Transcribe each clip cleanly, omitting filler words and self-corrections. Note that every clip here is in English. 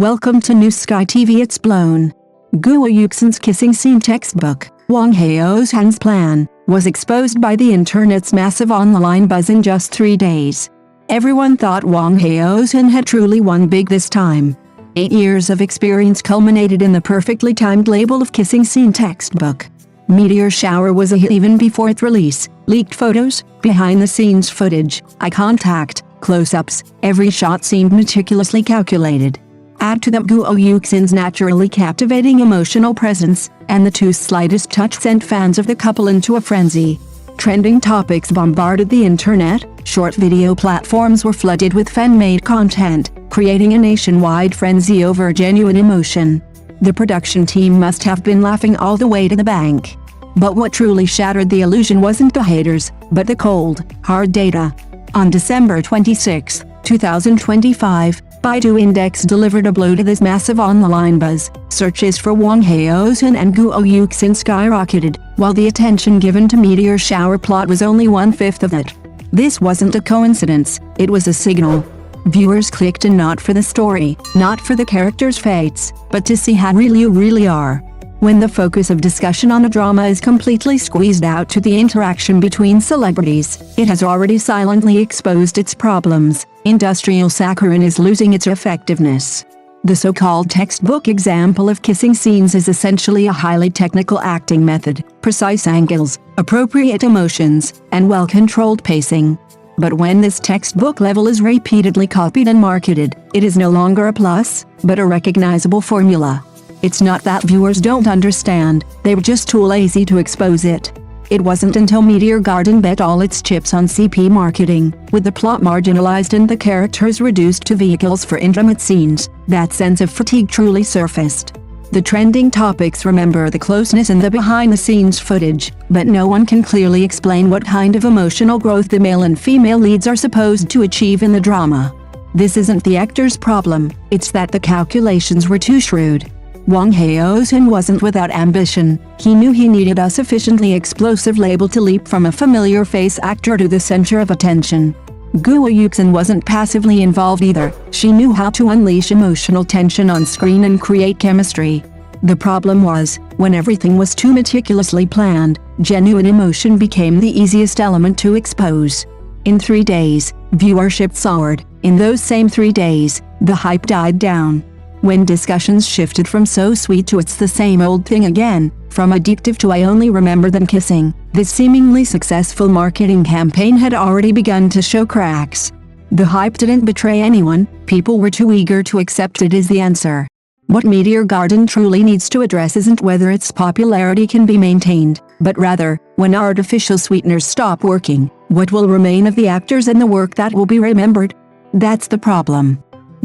Welcome to New Sky TV. It's blown. Guo Yuxin's kissing scene textbook, Wang Haozhen's plan, was exposed by the internet's massive online buzz in just 3 days. Everyone thought Wang Haozhen had truly won big this time. 8 years of experience culminated in the perfectly timed label of kissing scene textbook. Meteor Shower was a hit even before its release. Leaked photos, behind-the-scenes footage, eye contact, close-ups, every shot seemed meticulously calculated. Add to that Guo Yuxin's naturally captivating emotional presence, and the two slightest touch sent fans of the couple into a frenzy. Trending topics bombarded the internet, short video platforms were flooded with fan-made content, creating a nationwide frenzy over genuine emotion. The production team must have been laughing all the way to the bank. But what truly shattered the illusion wasn't the haters, but the cold, hard data. On December 26, 2025, Baidu Index delivered a blow to this massive online buzz. Searches for Wang Haozhen and Guo Yuxin skyrocketed, while the attention given to Meteor Shower plot was only 1/5 of it. This wasn't a coincidence, it was a signal. Viewers clicked in not for the story, not for the characters' fates, but to see how real you really are. When the focus of discussion on a drama is completely squeezed out to the interaction between celebrities, it has already silently exposed its problems. Industrial saccharine is losing its effectiveness. The so-called textbook example of kissing scenes is essentially a highly technical acting method, precise angles, appropriate emotions, and well-controlled pacing. But when this textbook level is repeatedly copied and marketed, it is no longer a plus, but a recognizable formula. It's not that viewers don't understand, they were just too lazy to expose it. It wasn't until Meteor Garden bet all its chips on CP marketing, with the plot marginalized and the characters reduced to vehicles for intimate scenes, that sense of fatigue truly surfaced. The trending topics remember the closeness and the behind-the-scenes footage, but no one can clearly explain what kind of emotional growth the male and female leads are supposed to achieve in the drama. This isn't the actor's problem, it's that the calculations were too shrewd. Wang Haozhen wasn't without ambition, he knew he needed a sufficiently explosive label to leap from a familiar face actor to the center of attention. Guo Yuxin wasn't passively involved either, she knew how to unleash emotional tension on screen and create chemistry. The problem was, when everything was too meticulously planned, genuine emotion became the easiest element to expose. In 3 days, viewership soared. In those same 3 days, the hype died down. When discussions shifted from so sweet to it's the same old thing again, from addictive to I only remember them kissing, this seemingly successful marketing campaign had already begun to show cracks. The hype didn't betray anyone, people were too eager to accept it as the answer. What Meteor Garden truly needs to address isn't whether its popularity can be maintained, but rather, when artificial sweeteners stop working, what will remain of the actors and the work that will be remembered? That's the problem.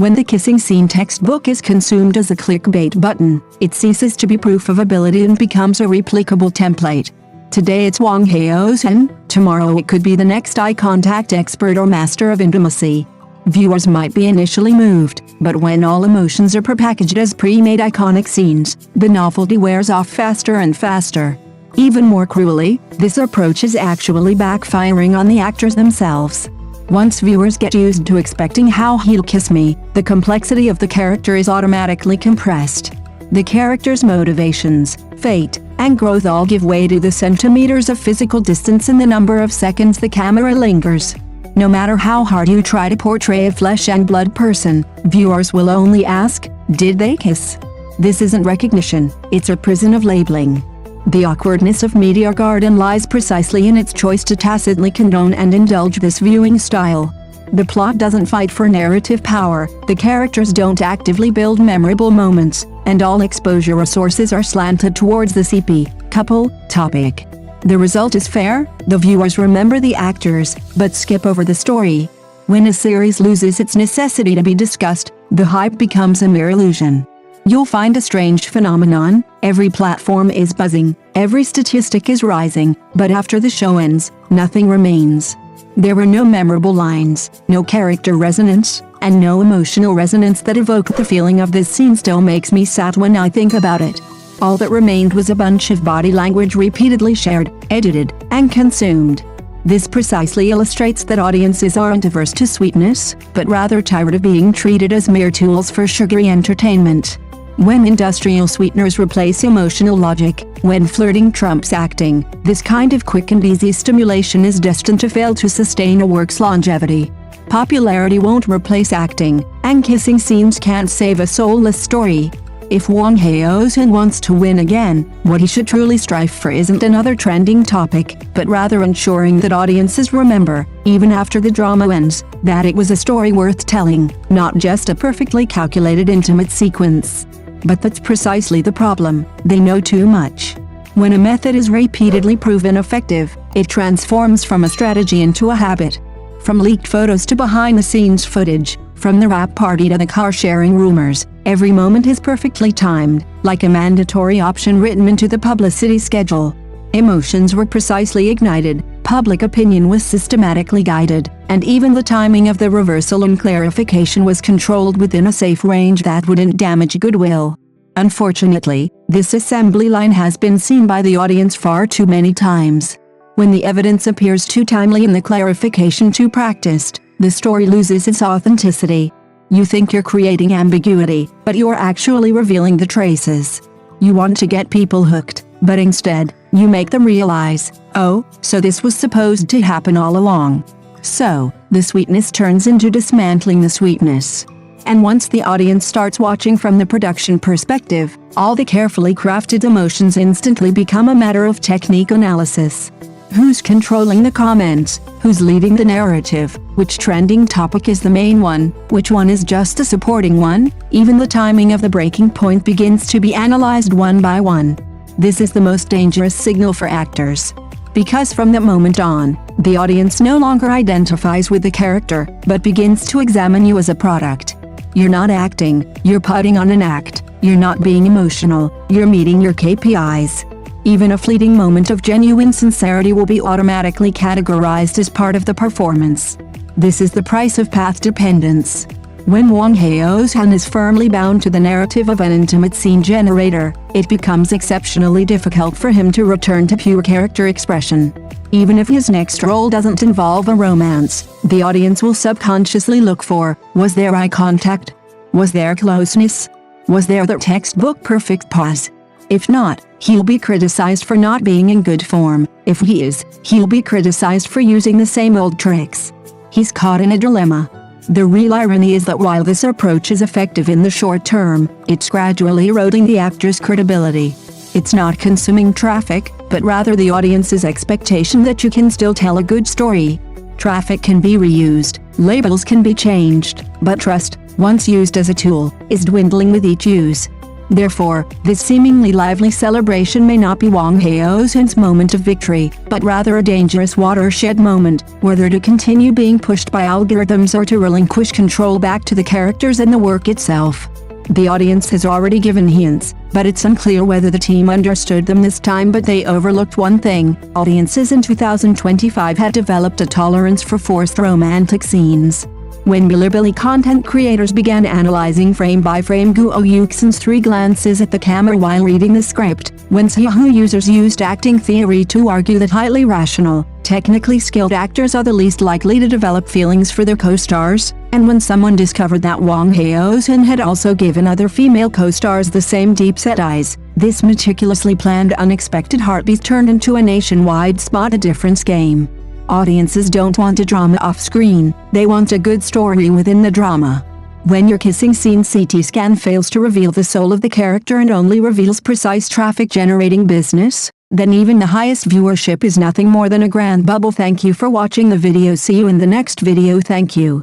When the kissing scene textbook is consumed as a clickbait button, it ceases to be proof of ability and becomes a replicable template. Today it's Wang Haozhen, tomorrow it could be the next eye contact expert or master of intimacy. Viewers might be initially moved, but when all emotions are prepackaged as pre-made iconic scenes, the novelty wears off faster and faster. Even more cruelly, this approach is actually backfiring on the actors themselves. Once viewers get used to expecting how he'll kiss me, the complexity of the character is automatically compressed. The character's motivations, fate, and growth all give way to the centimeters of physical distance and the number of seconds the camera lingers. No matter how hard you try to portray a flesh and blood person, viewers will only ask, did they kiss? This isn't recognition, it's a prison of labeling. The awkwardness of Meteor Garden lies precisely in its choice to tacitly condone and indulge this viewing style. The plot doesn't fight for narrative power, the characters don't actively build memorable moments, and all exposure resources are slanted towards the CP, couple, topic. The result is fair, the viewers remember the actors, but skip over the story. When a series loses its necessity to be discussed, the hype becomes a mere illusion. You'll find a strange phenomenon, every platform is buzzing, every statistic is rising, but after the show ends, nothing remains. There were no memorable lines, no character resonance, and no emotional resonance that evoked the feeling of this scene still makes me sad when I think about it. All that remained was a bunch of body language repeatedly shared, edited, and consumed. This precisely illustrates that audiences aren't averse to sweetness, but rather tired of being treated as mere tools for sugary entertainment. When industrial sweeteners replace emotional logic, when flirting trumps acting, this kind of quick and easy stimulation is destined to fail to sustain a work's longevity. Popularity won't replace acting, and kissing scenes can't save a soulless story. If Wang Haozhen wants to win again, what he should truly strive for isn't another trending topic, but rather ensuring that audiences remember, even after the drama ends, that it was a story worth telling, not just a perfectly calculated intimate sequence. But that's precisely the problem: they know too much. When a method is repeatedly proven effective, it transforms from a strategy into a habit. From leaked photos to behind-the-scenes footage, from the rap party to the car-sharing rumors, every moment is perfectly timed, like a mandatory option written into the publicity schedule. Emotions were precisely ignited, public opinion was systematically guided, and even the timing of the reversal and clarification was controlled within a safe range that wouldn't damage goodwill. Unfortunately, this assembly line has been seen by the audience far too many times. When the evidence appears too timely and the clarification too practiced, the story loses its authenticity. You think you're creating ambiguity, but you're actually revealing the traces. You want to get people hooked, but instead, you make them realize, oh, so this was supposed to happen all along. So, the sweetness turns into dismantling the sweetness. And once the audience starts watching from the production perspective, all the carefully crafted emotions instantly become a matter of technique analysis. Who's controlling the comments? Who's leading the narrative? Which trending topic is the main one? Which one is just a supporting one? Even the timing of the breaking point begins to be analyzed one by one. This is the most dangerous signal for actors. Because from that moment on, the audience no longer identifies with the character, but begins to examine you as a product. You're not acting, you're putting on an act. You're not being emotional, you're meeting your KPIs. Even a fleeting moment of genuine sincerity will be automatically categorized as part of the performance. This is the price of path dependence. When Wang Haozhen is firmly bound to the narrative of an intimate scene generator, it becomes exceptionally difficult for him to return to pure character expression. Even if his next role doesn't involve a romance, the audience will subconsciously look for, was there eye contact? Was there closeness? Was there the textbook perfect pause? If not, he'll be criticized for not being in good form. If he is, he'll be criticized for using the same old tricks. He's caught in a dilemma. The real irony is that while this approach is effective in the short term, it's gradually eroding the actor's credibility. It's not consuming traffic, but rather the audience's expectation that you can still tell a good story. Traffic can be reused, labels can be changed, but trust, once used as a tool, is dwindling with each use. Therefore, this seemingly lively celebration may not be Wang Haozhen's moment of victory, but rather a dangerous watershed moment, whether to continue being pushed by algorithms or to relinquish control back to the characters and the work itself. The audience has already given hints, but it's unclear whether the team understood them this time, but they overlooked one thing: audiences in 2025 had developed a tolerance for forced romantic scenes. When Bilibili content creators began analyzing frame-by-frame Guo Yuxin's 3 glances at the camera while reading the script, when Yahoo users used acting theory to argue that highly rational, technically skilled actors are the least likely to develop feelings for their co-stars, and when someone discovered that Wang Haozhen had also given other female co-stars the same deep-set eyes, this meticulously planned unexpected heartbeat turned into a nationwide spot-a-difference game. Audiences don't want a drama off-screen, they want a good story within the drama. When your kissing scene CT scan fails to reveal the soul of the character and only reveals precise traffic-generating business, then even the highest viewership is nothing more than a grand bubble. Thank you for watching the video. See you in the next video. Thank you.